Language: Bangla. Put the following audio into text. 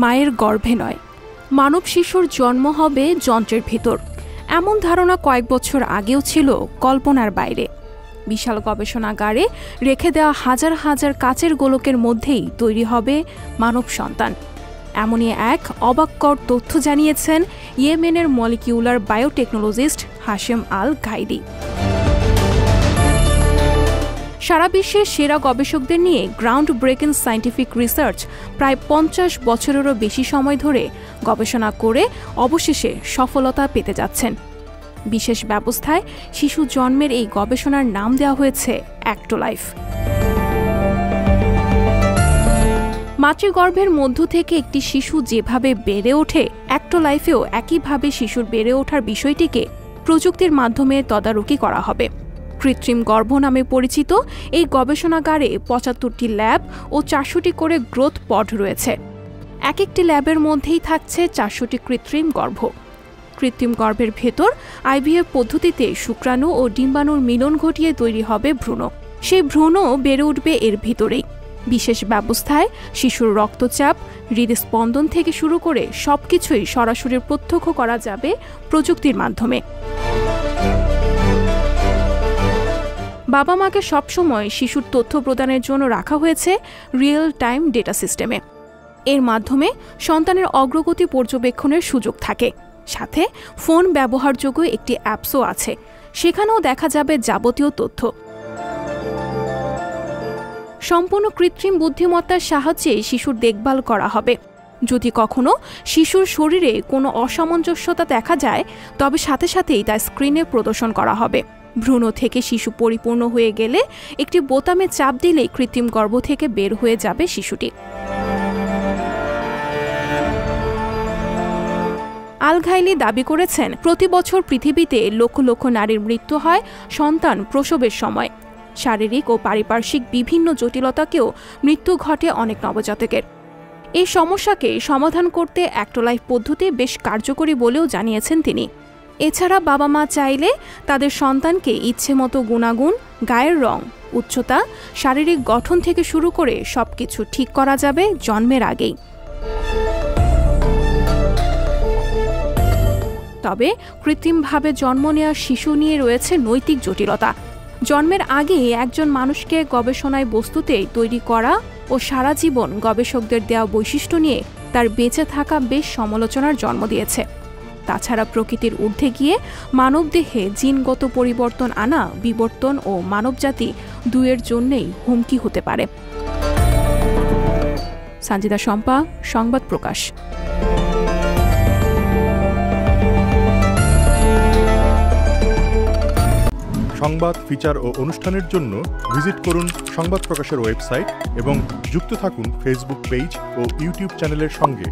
মায়ের গর্ভে নয়, মানব শিশুর জন্ম হবে যন্ত্রের ভিতর, এমন ধারণা কয়েক বছর আগেও ছিল কল্পনার বাইরে। বিশাল গবেষণাগারে রেখে দেওয়া হাজার হাজার কাচের গোলকের মধ্যেই তৈরি হবে মানব সন্তান। এমনই এক অবাককর তথ্য জানিয়েছেন ইয়েমেনের মলিকিউলার বায়োটেকনোলজিস্ট হাশেম আল ঘাইদি। সারা বিশ্বের সেরা গবেষকদের নিয়ে গ্রাউন্ড ব্রেকিং সায়েন্টিফিক রিসার্চ প্রায় 50 বছরেরও বেশি সময় ধরে গবেষণা করে অবশেষে সফলতা পেতে যাচ্ছেন। বিশেষ ব্যবস্থায় শিশু জন্মের এই গবেষণার নাম দেওয়া হয়েছে অ্যাক্টোলাইফ। মাতৃগর্ভের মধ্য থেকে একটি শিশু যেভাবে বেড়ে ওঠে, অ্যাক্টোলাইফেও একইভাবে শিশুর বেড়ে ওঠার বিষয়টিকে প্রযুক্তির মাধ্যমে তদারকি করা হবে। কৃত্রিম গর্ভ নামে পরিচিত এই গবেষণাগারে 75টি ল্যাব ও 400টি করে গ্রোথ পড রয়েছে। এক একটি ল্যাবের মধ্যেই থাকছে 400টি কৃত্রিম গর্ভ। কৃত্রিম গর্ভের ভেতর আইভিএফ পদ্ধতিতে শুক্রাণু ও ডিম্বাণুর মিলন ঘটিয়ে তৈরি হবে ভ্রূণ। সেই ভ্রূণও বেড়ে উঠবে এর ভিতরেই। বিশেষ ব্যবস্থায় শিশুর রক্তচাপ, হৃদস্পন্দন থেকে শুরু করে সবকিছুই সরাসরি প্রত্যক্ষ করা যাবে প্রযুক্তির মাধ্যমে। বাবা মাকে সবসময় শিশুর তথ্য প্রদানের জন্য রাখা হয়েছে রিয়েল টাইম ডেটা সিস্টেমে। এর মাধ্যমে সন্তানের অগ্রগতি পর্যবেক্ষণের সুযোগ থাকে। সাথে ফোন ব্যবহারযোগ্য একটি অ্যাপসও আছে, সেখানেও দেখা যাবে যাবতীয় তথ্য। সম্পূর্ণ কৃত্রিম বুদ্ধিমত্তার সাহায্যে শিশুর দেখভাল করা হবে। যদি কখনো শিশুর শরীরে কোনো অসামঞ্জস্যতা দেখা যায়, তবে সাথে সাথেই তা স্ক্রিনে প্রদর্শন করা হবে। ভ্রূণ থেকে শিশু পরিপূর্ণ হয়ে গেলে একটি বোতামে চাপ দিলেই কৃত্রিম গর্ভ থেকে বের হয়ে যাবে শিশুটি। আল ঘাইলি দাবি করেছেন, প্রতি বছর পৃথিবীতে লক্ষ লক্ষ নারীর মৃত্যু হয় সন্তান প্রসবের সময়। শারীরিক ও পারিপার্শ্বিক বিভিন্ন জটিলতাকেও মৃত্যু ঘটে অনেক নবজাতকের। এই সমস্যাকে সমাধান করতে অ্যাক্টোলাইফ পদ্ধতি বেশ কার্যকরী বলেও জানিয়েছেন তিনি। এছাড়া বাবা মা চাইলে তাদের সন্তানকে ইচ্ছেমতো গুণাগুণ, গায়ের রং, উচ্চতা, শারীরিক গঠন থেকে শুরু করে সবকিছু ঠিক করা যাবে জন্মের আগেই। তবে কৃত্রিমভাবে জন্ম নেওয়া শিশু নিয়ে রয়েছে নৈতিক জটিলতা। জন্মের আগে একজন মানুষকে গবেষণায় বস্তুতে তৈরি করা ও সারা জীবন গবেষকদের দেওয়া বৈশিষ্ট্য নিয়ে তার বেঁচে থাকা বেশ সমালোচনার জন্ম দিয়েছে। তাছাড়া প্রকৃতির ঊর্ধ্বে গিয়ে মানবদেহে জিনগত পরিবর্তন আনা বিবর্তন ও মানবজাতি দুয়ের জন্যেই হুমকি হতে পারে। সানজিদা শম্পা, সংবাদ প্রকাশ। সংবাদ, ফিচার ও অনুষ্ঠানের জন্য ভিজিট করুন সংবাদ প্রকাশের ওয়েবসাইট এবং যুক্ত থাকুন ফেসবুক পেজ ও ইউটিউব চ্যানেলের সঙ্গে।